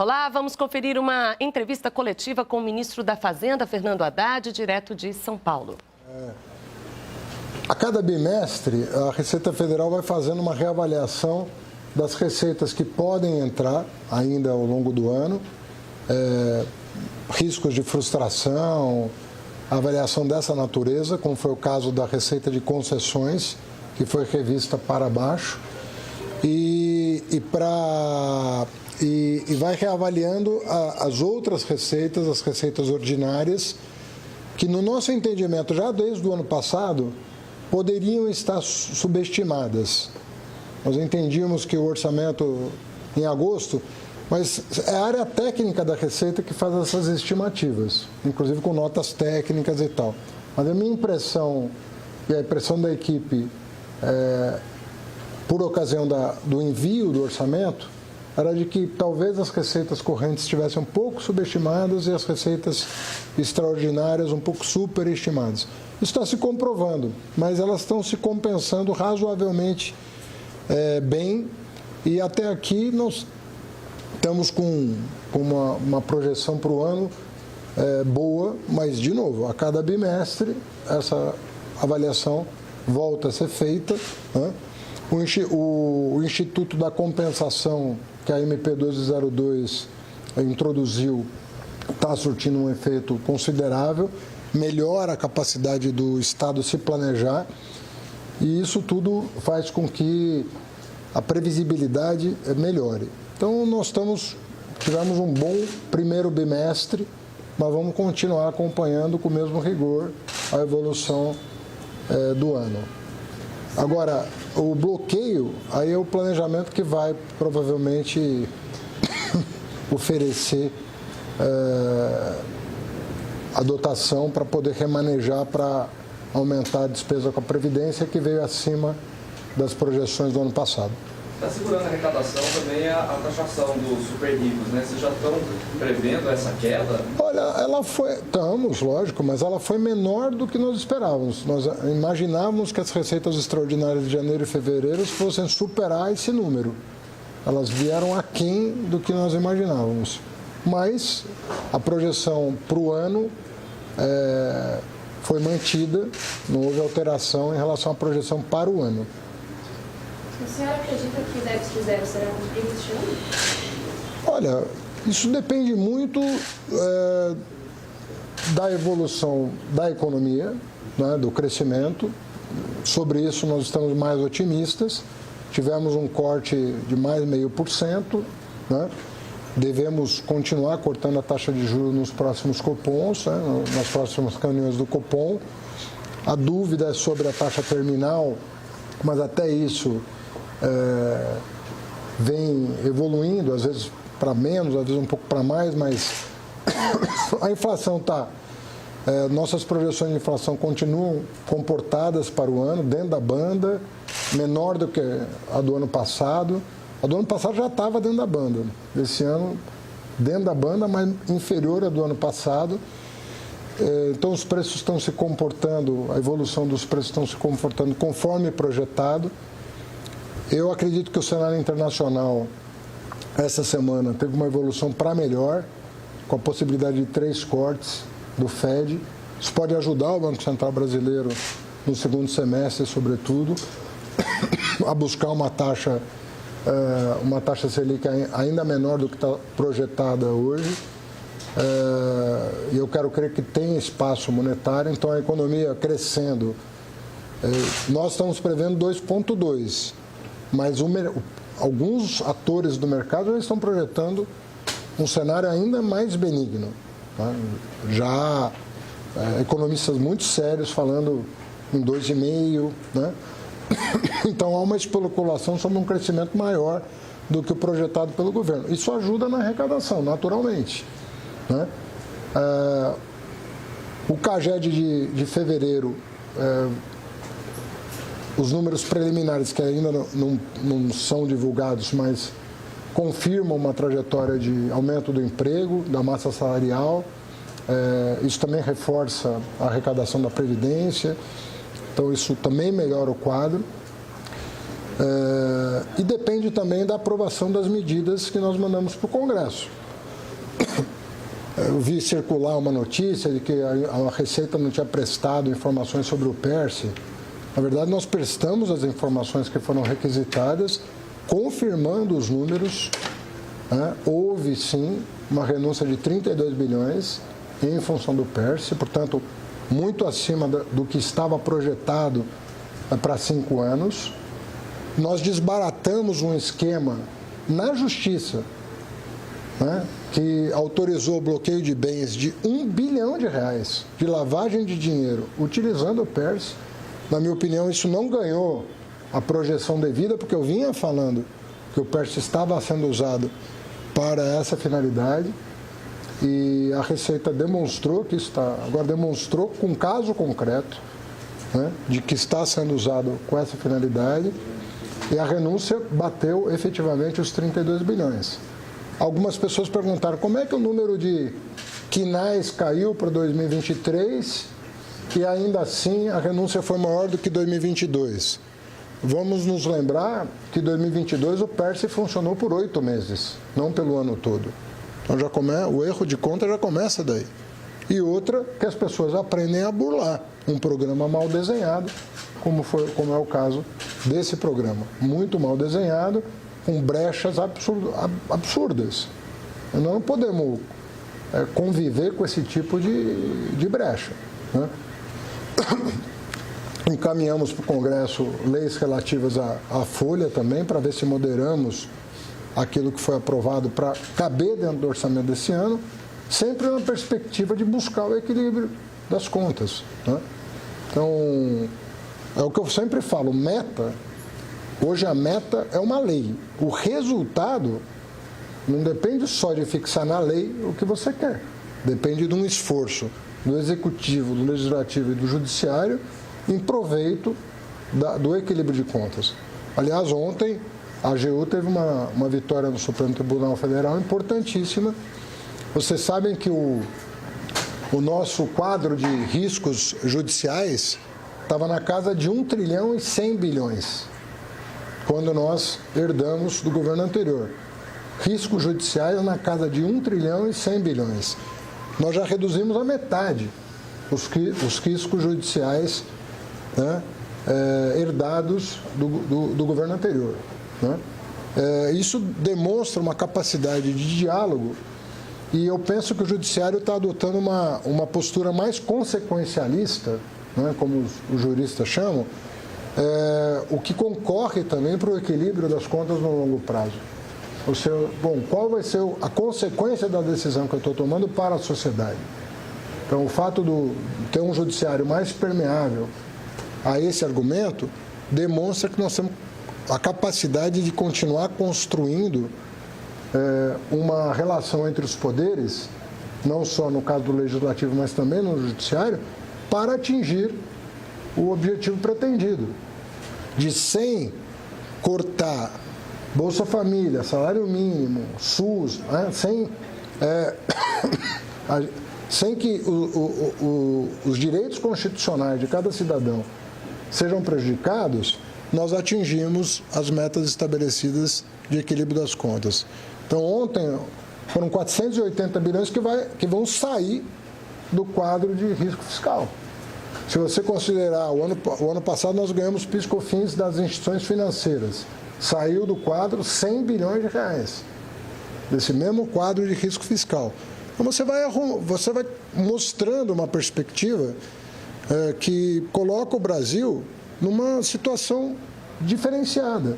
Olá, vamos conferir uma entrevista coletiva com o ministro da Fazenda, Fernando Haddad, direto de São Paulo. A cada bimestre, a Receita Federal vai fazendo uma reavaliação das receitas que podem entrar ainda ao longo do ano, riscos de frustração, avaliação dessa natureza, como foi o caso da receita de concessões, que foi revista para baixo, e vai reavaliando as outras receitas, as receitas ordinárias, que no nosso entendimento, já desde o ano passado, poderiam estar subestimadas. Nós entendíamos que o orçamento em agosto, mas é a área técnica da Receita que faz essas estimativas, inclusive com notas técnicas e tal. Mas a minha impressão e a impressão da equipe, por ocasião do envio do orçamento, era de que talvez as receitas correntes estivessem um pouco subestimadas e as receitas extraordinárias um pouco superestimadas. Isso está se comprovando, mas elas estão se compensando razoavelmente bem, e até aqui nós estamos com uma projeção para o ano boa, mas, de novo, a cada bimestre essa avaliação volta a ser feita, né? O Instituto da Compensação, que a MP 1202 introduziu, está surtindo um efeito considerável, melhora a capacidade do Estado se planejar, e isso tudo faz com que a previsibilidade melhore. Então, nós tivemos um bom primeiro bimestre, mas vamos continuar acompanhando com o mesmo rigor a evolução do ano. Agora, o bloqueio, aí é o planejamento que vai provavelmente oferecer a dotação para poder remanejar, para aumentar a despesa com a Previdência, que veio acima das projeções do ano passado. Está segurando a arrecadação também a taxação dos super ricos, né? Vocês já estão prevendo essa queda? Olha, estamos, lógico, mas ela foi menor do que nós esperávamos. Nós imaginávamos que as receitas extraordinárias de janeiro e fevereiro fossem superar esse número. Elas vieram aquém do que nós imaginávamos. Mas a projeção para o ano foi mantida, não houve alteração em relação à projeção para o ano. A senhora acredita que o déficit zero será cumprido este ano? Olha, isso depende muito da evolução da economia, né, do crescimento. Sobre isso nós estamos mais otimistas. Tivemos um corte de mais 0,5%, né? Devemos continuar cortando a taxa de juros nos próximos Copons, né, nas próximas reuniões do Copom. A dúvida é sobre a taxa terminal, mas até isso vem evoluindo, às vezes para menos, às vezes um pouco para mais, mas a inflação está... nossas projeções de inflação continuam comportadas para o ano, dentro da banda, menor do que a do ano passado. A do ano passado já estava dentro da banda. Esse ano, dentro da banda, mas inferior à do ano passado. Então, os preços estão se comportando, a evolução dos preços estão se comportando conforme projetado. Eu acredito que o cenário internacional, essa semana, teve uma evolução para melhor, com a possibilidade de 3 cortes do FED. Isso pode ajudar o Banco Central Brasileiro no segundo semestre, sobretudo, a buscar uma taxa Selic ainda menor do que está projetada hoje. E eu quero crer que tem espaço monetário, então a economia crescendo. Nós estamos prevendo 2,2, mas alguns atores do mercado já estão projetando um cenário ainda mais benigno. Tá? Já economistas muito sérios falando em 2,5, né? Então há uma especulação sobre um crescimento maior do que o projetado pelo governo. Isso ajuda na arrecadação, naturalmente, né? O CAGED de fevereiro, os números preliminares que ainda não são divulgados, mas confirmam uma trajetória de aumento do emprego, da massa salarial. Isso também reforça a arrecadação da Previdência, então isso também melhora o quadro. E depende também da aprovação das medidas que nós mandamos para o Congresso. eu vi circular uma notícia de que a Receita não tinha prestado informações sobre o PERSE. Na verdade, nós prestamos as informações que foram requisitadas, confirmando os números. Houve, sim, uma renúncia de 32 bilhões em função do PERSE, portanto, muito acima do que estava projetado para 5 anos. Nós desbaratamos um esquema na Justiça, que autorizou o bloqueio de bens de R$1 bilhão de lavagem de dinheiro utilizando o PERSE. Na minha opinião, isso não ganhou a projeção devida, porque eu vinha falando que o PERSE estava sendo usado para essa finalidade e a Receita demonstrou que está, agora demonstrou com um caso concreto, de que está sendo usado com essa finalidade, e a renúncia bateu efetivamente os 32 bilhões. Algumas pessoas perguntaram como é que o número de quinais caiu para 2023 e ainda assim a renúncia foi maior do que 2022. Vamos nos lembrar que em 2022 o PERSE funcionou por 8 meses, não pelo ano todo. Então o erro de conta já começa daí. E outra, que as pessoas aprendem a burlar um programa mal desenhado, como é o caso desse programa. Muito mal desenhado, com brechas absurdas. Nós não podemos conviver com esse tipo de brecha. Encaminhamos para o Congresso leis relativas à folha também, para ver se moderamos aquilo que foi aprovado para caber dentro do orçamento desse ano, sempre na perspectiva de buscar o equilíbrio das contas. Então, é o que eu sempre falo, hoje a meta é uma lei. O resultado não depende só de fixar na lei o que você quer. Depende de um esforço do Executivo, do Legislativo e do Judiciário em proveito do equilíbrio de contas. Aliás, ontem a AGU teve uma vitória no Supremo Tribunal Federal importantíssima. Vocês sabem que o nosso quadro de riscos judiciais estava na casa de 1 trilhão e 100 bilhões, quando nós herdamos do governo anterior. Riscos judiciais na casa de 1 trilhão e 100 bilhões. Nós já reduzimos a metade os riscos judiciais herdados do governo anterior. Isso demonstra uma capacidade de diálogo e eu penso que o Judiciário está adotando uma postura mais consequencialista, como os juristas chamam, o que concorre também para o equilíbrio das contas no longo prazo. Ou seja, qual vai ser a consequência da decisão que eu estou tomando para a sociedade? Então, o fato de ter um judiciário mais permeável a esse argumento demonstra que nós temos a capacidade de continuar construindo uma relação entre os poderes, não só no caso do Legislativo, mas também no Judiciário, para atingir o objetivo pretendido, de sem cortar Bolsa Família, salário mínimo, SUS, sem que os direitos constitucionais de cada cidadão sejam prejudicados, nós atingimos as metas estabelecidas de equilíbrio das contas. Então, ontem foram 480 bilhões que vão sair do quadro de risco fiscal. Se você considerar, o ano passado nós ganhamos PIS/COFINS das instituições financeiras. Saiu do quadro 100 bilhões de reais, desse mesmo quadro de risco fiscal. Então, você vai mostrando uma perspectiva que coloca o Brasil numa situação diferenciada.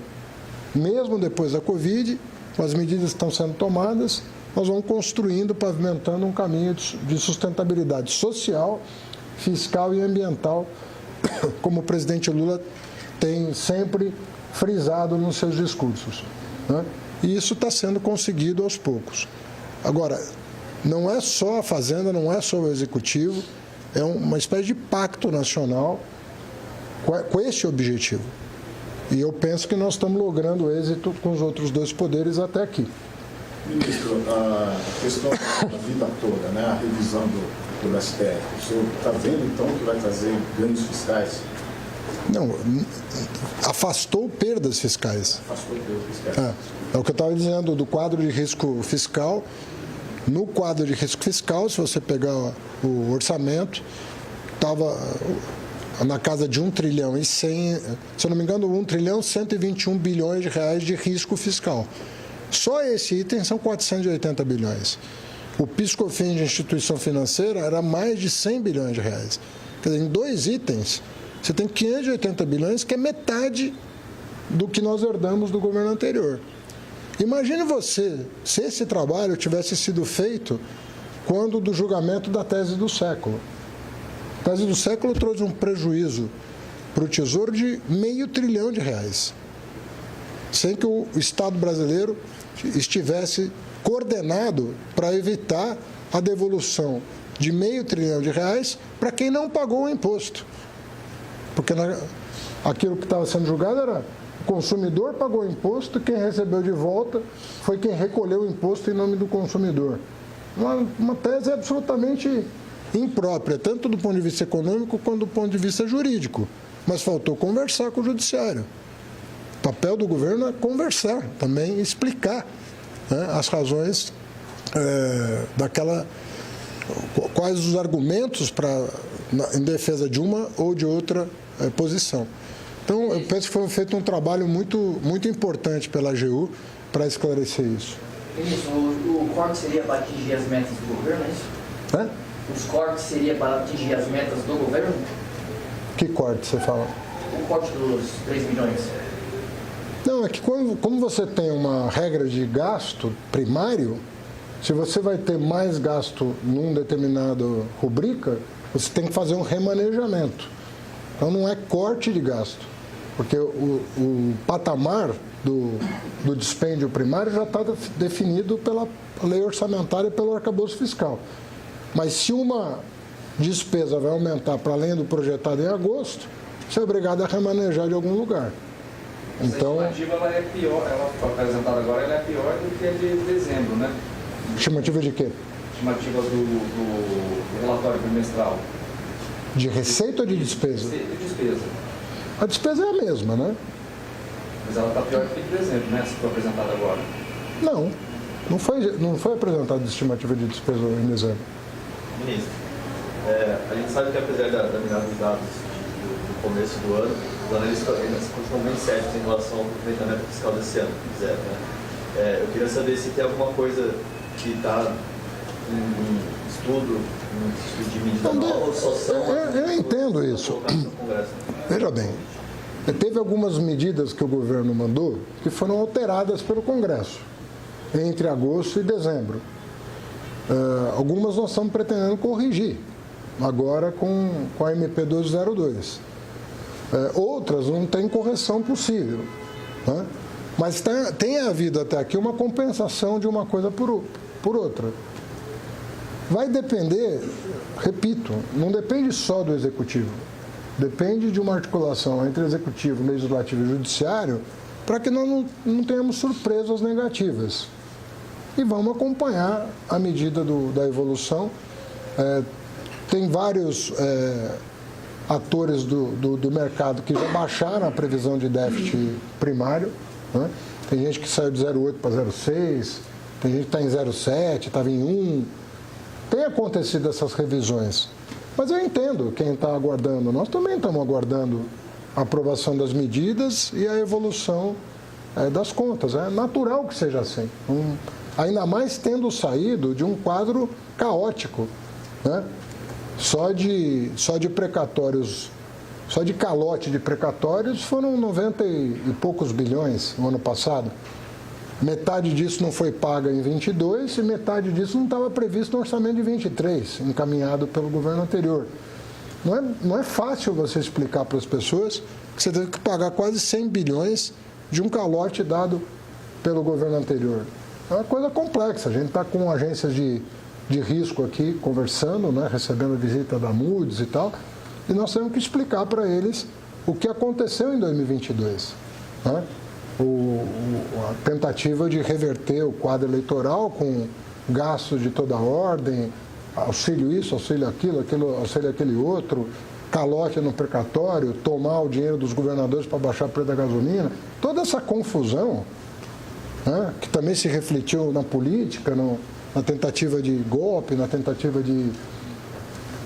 Mesmo depois da Covid, as medidas estão sendo tomadas, nós vamos construindo, pavimentando um caminho de sustentabilidade social, fiscal e ambiental, como o presidente Lula tem sempre frisado nos seus discursos. E isso está sendo conseguido aos poucos. Agora, não é só a Fazenda, não é só o Executivo, é uma espécie de pacto nacional com esse objetivo. E eu penso que nós estamos logrando êxito com os outros dois poderes até aqui. Ministro, a questão da vida toda, a revisão do STF, o senhor está vendo, então, que vai trazer ganhos fiscais? Não, afastou perdas fiscais. Afastou perdas fiscais. É o que eu estava dizendo do quadro de risco fiscal, No quadro de risco fiscal, se você pegar o orçamento, estava na casa de 1 trilhão e 100, se eu não me engano, 1 trilhão 121 bilhões de reais de risco fiscal. Só esse item são 480 bilhões. O PIS/COFINS de instituição financeira era mais de 100 bilhões de reais. Quer dizer, em 2 itens, você tem 580 bilhões, que é metade do que nós herdamos do governo anterior. Imagine você, se esse trabalho tivesse sido feito quando do julgamento da tese do século. A tese do século trouxe um prejuízo para o Tesouro de R$500 bilhão, sem que o Estado brasileiro estivesse coordenado para evitar a devolução de R$500 bilhão para quem não pagou o imposto. Porque aquilo que estava sendo julgado era o consumidor pagou o imposto e quem recebeu de volta foi quem recolheu o imposto em nome do consumidor. Uma tese absolutamente imprópria, tanto do ponto de vista econômico quanto do ponto de vista jurídico. Mas faltou conversar com o judiciário. O papel do governo é conversar, também explicar, né, as razões quais os argumentos em defesa de uma ou de outra posição. Então, eu penso que foi feito um trabalho muito, muito importante pela AGU para esclarecer isso. Ministro, o corte seria para atingir as metas do governo, é isso? É? Os cortes seria para atingir as metas do governo? Que corte você fala? O corte dos 3 milhões. Não, é que como você tem uma regra de gasto primário, se você vai ter mais gasto num determinado rubrica, você tem que fazer um remanejamento. Então, não é corte de gasto, porque o patamar do dispêndio primário já está definido pela lei orçamentária e pelo arcabouço fiscal. Mas se uma despesa vai aumentar para além do projetado em agosto, você é obrigado a remanejar de algum lugar. Então, a estimativa ela é pior, ela foi apresentada agora, ela é pior do que a de dezembro, né? Estimativa de quê? Estimativa do relatório trimestral. De receita ou de despesa? De despesa. A despesa é a mesma, né? Mas ela está pior do que de dezembro, né? Se for apresentada agora. Não foi apresentada estimativa de despesa em dezembro. Ministro, a gente sabe que apesar da mirada dos dados do começo do ano, os analistas continuam bem céticos em relação ao aproveitamento fiscal desse ano, se quiser, né? Eu queria saber se tem alguma coisa que está em estudo de medida nova ou só são... Eu entendo isso. Veja bem, teve algumas medidas que o governo mandou que foram alteradas pelo Congresso entre agosto e dezembro. Algumas nós estamos pretendendo corrigir agora com a MP 202. Outras não tem correção possível, né? Mas tem havido até aqui uma compensação de uma coisa por outra. Vai depender, repito, não depende só do Executivo. Depende de uma articulação entre Executivo, Legislativo e Judiciário para que nós não tenhamos surpresas negativas. E vamos acompanhar a medida da evolução. Tem vários atores do mercado que já baixaram a previsão de déficit primário, né? Tem gente que saiu de 0,8 para 0,6, tem gente que está em 0,7, estava em 1. Tem acontecido essas revisões. Mas eu entendo quem está aguardando. Nós também estamos aguardando a aprovação das medidas e a evolução das contas. É natural que seja assim. Ainda mais tendo saído de um quadro caótico, né? Só de precatórios, só de calote de precatórios foram 90 e poucos bilhões no ano passado. Metade disso não foi paga em 22 e metade disso não estava previsto no orçamento de 23, encaminhado pelo governo anterior. Não é fácil você explicar para as pessoas que você teve que pagar quase 100 bilhões de um calote dado pelo governo anterior. É uma coisa complexa. A gente está com agências de risco aqui conversando, né, recebendo visita da Moody's e tal, e nós temos que explicar para eles o que aconteceu em 2022. Né? A tentativa de reverter o quadro eleitoral com gastos de toda ordem, auxílio isso, auxílio aquilo, auxílio aquele outro, calote no precatório, tomar o dinheiro dos governadores para baixar o preço da gasolina. Toda essa confusão, né, que também se refletiu na política, na tentativa de golpe, na tentativa de...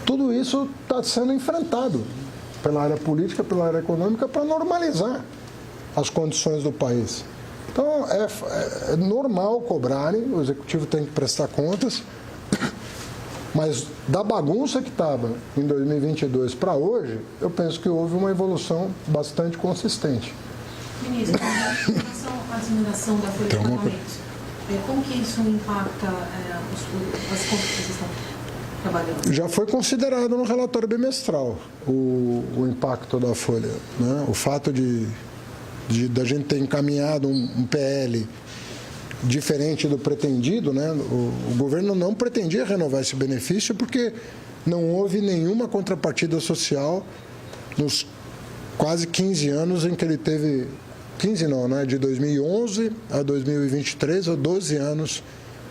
Tudo isso está sendo enfrentado pela área política, pela área econômica, para normalizar as condições do país. Então, é normal cobrarem, o Executivo tem que prestar contas, mas da bagunça que estava em 2022 para hoje, eu penso que houve uma evolução bastante consistente. Ministro, em relação à disseminação da folha de pagamentos, como que isso impacta as contas que vocês estão trabalhando? Já foi considerado no relatório bimestral o impacto da folha, né? O fato da gente ter encaminhado um PL diferente do pretendido, né? O governo não pretendia renovar esse benefício porque não houve nenhuma contrapartida social nos quase 15 anos em que ele teve... 15 não, né? De 2011 a 2023, ou 12 anos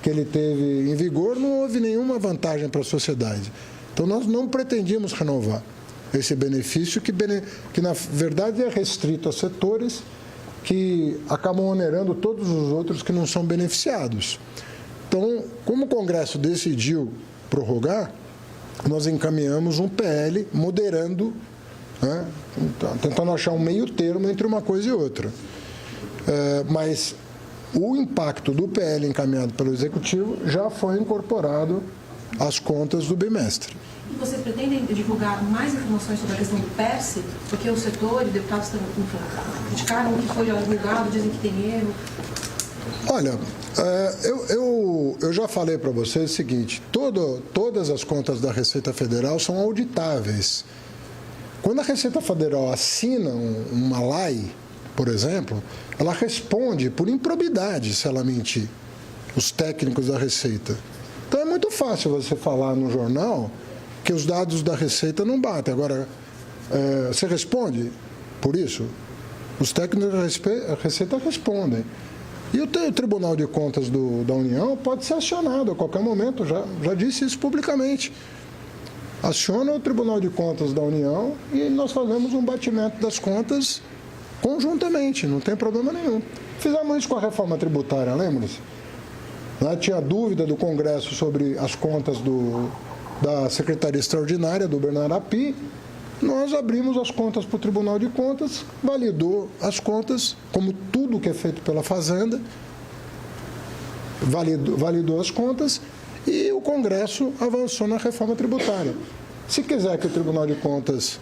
que ele teve em vigor, não houve nenhuma vantagem para a sociedade. Então, nós não pretendíamos renovar esse benefício que na verdade, é restrito a setores que acabam onerando todos os outros que não são beneficiados. Então, como o Congresso decidiu prorrogar, nós encaminhamos um PL moderando, né, tentando achar um meio termo entre uma coisa e outra. Mas o impacto do PL encaminhado pelo Executivo já foi incorporado às contas do bimestre. E vocês pretendem divulgar mais informações sobre a questão do PERSE? Porque o setor e deputados criticaram o que foi divulgado, dizem que tem erro. Olha, eu já falei para vocês o seguinte, todas as contas da Receita Federal são auditáveis. Quando a Receita Federal assina uma lei, por exemplo, ela responde por improbidade se ela mentir, os técnicos da Receita. Então é muito fácil você falar no jornal que os dados da Receita não batem. Agora, você responde por isso? Os técnicos da Receita respondem. E o Tribunal de Contas da União pode ser acionado a qualquer momento, já disse isso publicamente. Aciona o Tribunal de Contas da União e nós fazemos um batimento das contas conjuntamente, não tem problema nenhum. Fizemos isso com a reforma tributária, lembra-se? Tinha dúvida do Congresso sobre as contas da Secretaria Extraordinária, do Bernardo Api. Nós abrimos as contas para o Tribunal de Contas, validou as contas, como tudo que é feito pela Fazenda, validou as contas e o Congresso avançou na reforma tributária. Se quiser que o Tribunal de Contas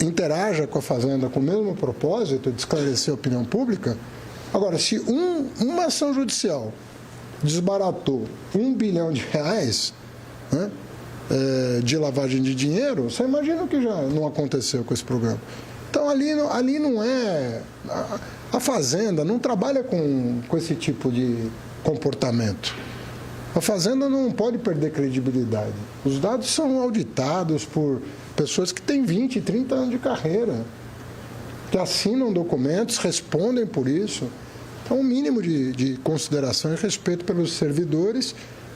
interaja com a Fazenda com o mesmo propósito de esclarecer a opinião pública, agora, se uma ação judicial desbaratou R$1 bilhão, né, de lavagem de dinheiro, você imagina o que já não aconteceu com esse programa. Então, ali não é... A Fazenda não trabalha com esse tipo de comportamento. A Fazenda não pode perder credibilidade. Os dados são auditados por pessoas que têm 20, 30 anos de carreira, que assinam documentos, respondem por isso. Então, um mínimo de consideração e respeito pelos servidores,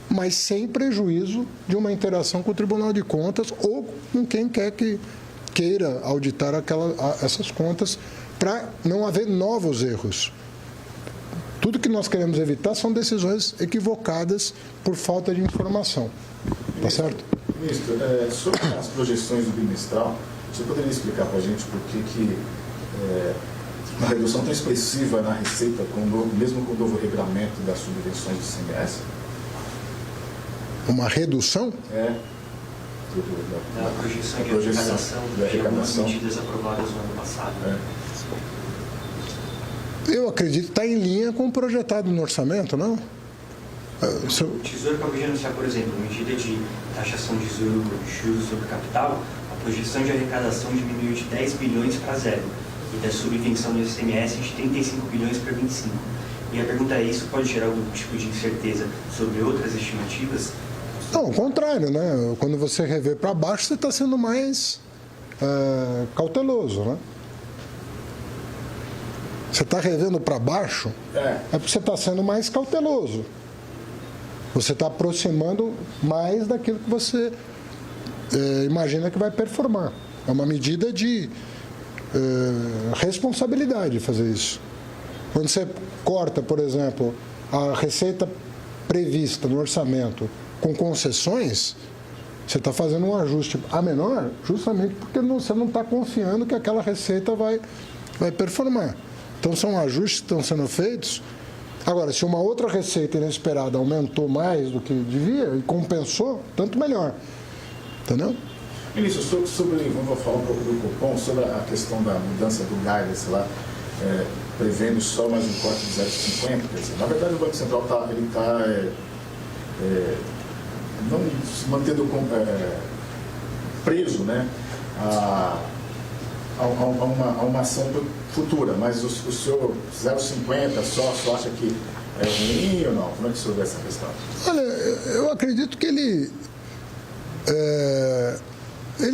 mas sem prejuízo de uma interação com o Tribunal de Contas ou com quem quer que queira auditar essas contas, para não haver novos erros. Tudo que nós queremos evitar são decisões equivocadas por falta de informação. Tá certo? Ministro, sobre as projeções do bimestral, você poderia explicar para a gente por que uma redução tão expressiva na receita, mesmo com o novo regulamento das subvenções de ICMS? Uma redução? Da projeção de arrecadação de medidas aprovadas no ano passado. Eu acredito que está em linha com o projetado no orçamento, não? O Tesouro acabou de anunciar, por exemplo, medida de taxação de juros sobre capital, a projeção de arrecadação diminuiu de 10 bilhões para 0 e da subvenção do ICMS de 35 bilhões para 25. E a pergunta é, isso pode gerar algum tipo de incerteza sobre outras estimativas? Não, ao contrário, né? Quando você revê para baixo, você está sendo mais cauteloso, né? Você está revendo para baixo, é porque você está sendo mais cauteloso. Você está aproximando mais daquilo que você imagina que vai performar. É uma medida de responsabilidade fazer isso. Quando você corta, por exemplo, a receita prevista no orçamento com concessões, você está fazendo um ajuste a menor justamente porque você não está confiando que aquela receita vai performar. Então, são ajustes que estão sendo feitos. Agora, se uma outra receita inesperada aumentou mais do que devia e compensou, tanto melhor. Entendeu? Ministro, vamos falar um pouco do cupom, sobre a questão da mudança do guidance lá, prevendo só mais um corte de 0,50. Quer dizer, na verdade, o Banco Central está não se mantendo preso, né, a uma ação futura, mas o senhor 0,50 só acha que é ruim ou não? Como é que o senhor vê essa questão? Olha, eu acredito que ele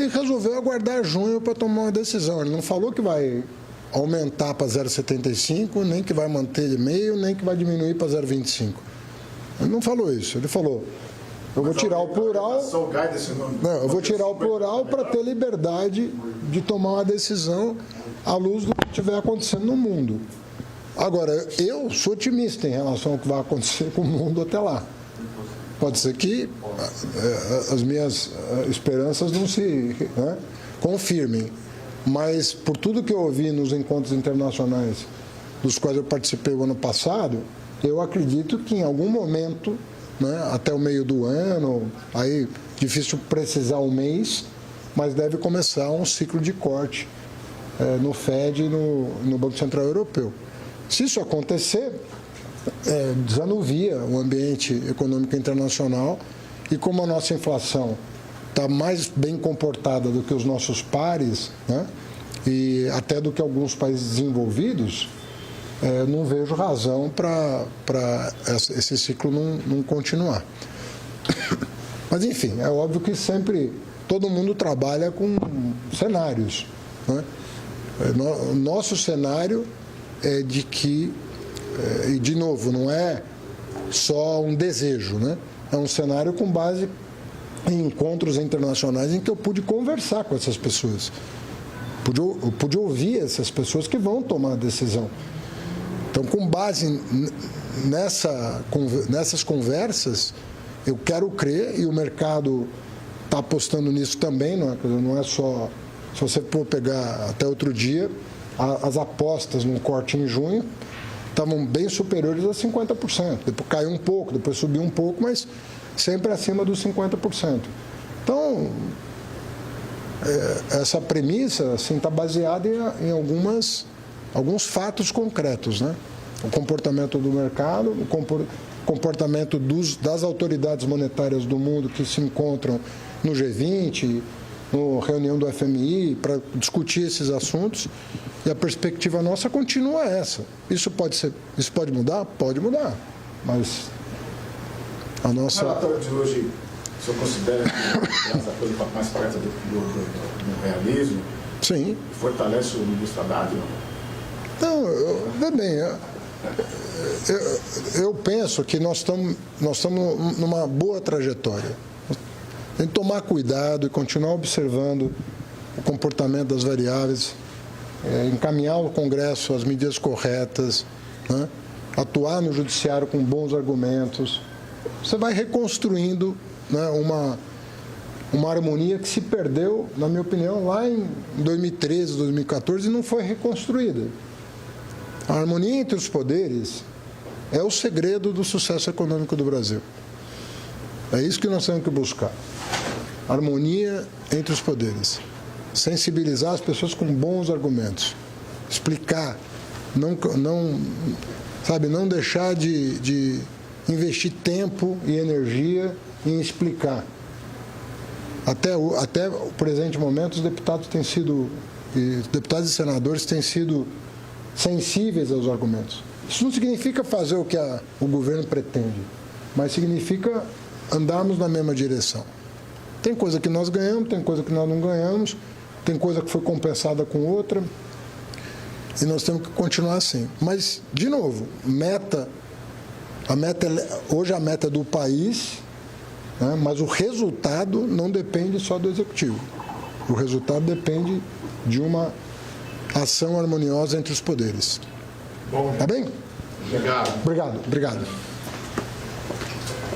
resolveu aguardar junho para tomar uma decisão. Ele não falou que vai aumentar para 0,75, nem que vai manter meio, nem que vai diminuir para 0,25. Ele não falou isso. Ele falou: eu vou tirar o plural. Eu vou tirar o plural para ter liberdade de tomar uma decisão à luz do que estiver acontecendo no mundo. Agora, eu sou otimista em relação ao que vai acontecer com o mundo até lá. Pode ser que as minhas esperanças não se confirmem, mas por tudo que eu ouvi nos encontros internacionais dos quais eu participei o ano passado, eu acredito que em algum momento, né, até o meio do ano, aí difícil precisar o mês, mas deve começar um ciclo de corte no FED e no Banco Central Europeu. Se isso acontecer, desanuvia o ambiente econômico internacional, e como a nossa inflação está mais bem comportada do que os nossos pares, né, e até do que alguns países desenvolvidos, não vejo razão para esse ciclo não continuar. Mas, enfim, é óbvio que sempre todo mundo trabalha com cenários, né? O nosso cenário é de que, e de novo, não é só um desejo, né? É um cenário com base em encontros internacionais em que eu pude conversar com essas pessoas. Eu pude ouvir essas pessoas que vão tomar a decisão. Então, com base nessas conversas, eu quero crer, e o mercado está apostando nisso também, não é só... Se você for pegar até outro dia, as apostas no corte em junho estavam bem superiores a 50%. Depois caiu um pouco, depois subiu um pouco, mas sempre acima dos 50%. Então, essa premissa assim, está baseada em alguns fatos concretos, né? O comportamento do mercado, o comportamento das autoridades monetárias do mundo que se encontram no G20, na reunião do FMI, para discutir esses assuntos, e a perspectiva nossa continua essa. Isso pode mudar? Pode mudar, mas a nossa... O relatório de hoje, o senhor considera que essa coisa está mais perto do realismo? Sim. Fortalece o ministro Haddad? Não, vê bem, eu penso que nós estamos numa boa trajetória. Tem que tomar cuidado e continuar observando o comportamento das variáveis, encaminhar ao Congresso as medidas corretas, né? Atuar no judiciário com bons argumentos. Você vai reconstruindo, né, uma harmonia que se perdeu, na minha opinião, lá em 2013, 2014 e não foi reconstruída. A harmonia entre os poderes é o segredo do sucesso econômico do Brasil. É isso que nós temos que buscar. Harmonia entre os poderes. Sensibilizar as pessoas com bons argumentos. Explicar. Não deixar de investir tempo e energia em explicar. Até o presente momento, os deputados e senadores têm sido sensíveis aos argumentos. Isso não significa fazer o que o governo pretende, mas significa andarmos na mesma direção. Tem coisa que nós ganhamos, tem coisa que nós não ganhamos, tem coisa que foi compensada com outra, e nós temos que continuar assim. Mas, de novo, hoje a meta é do país, né, mas o resultado não depende só do executivo. O resultado depende de uma ação harmoniosa entre os poderes. Bom, tá bem? obrigado. Obrigado.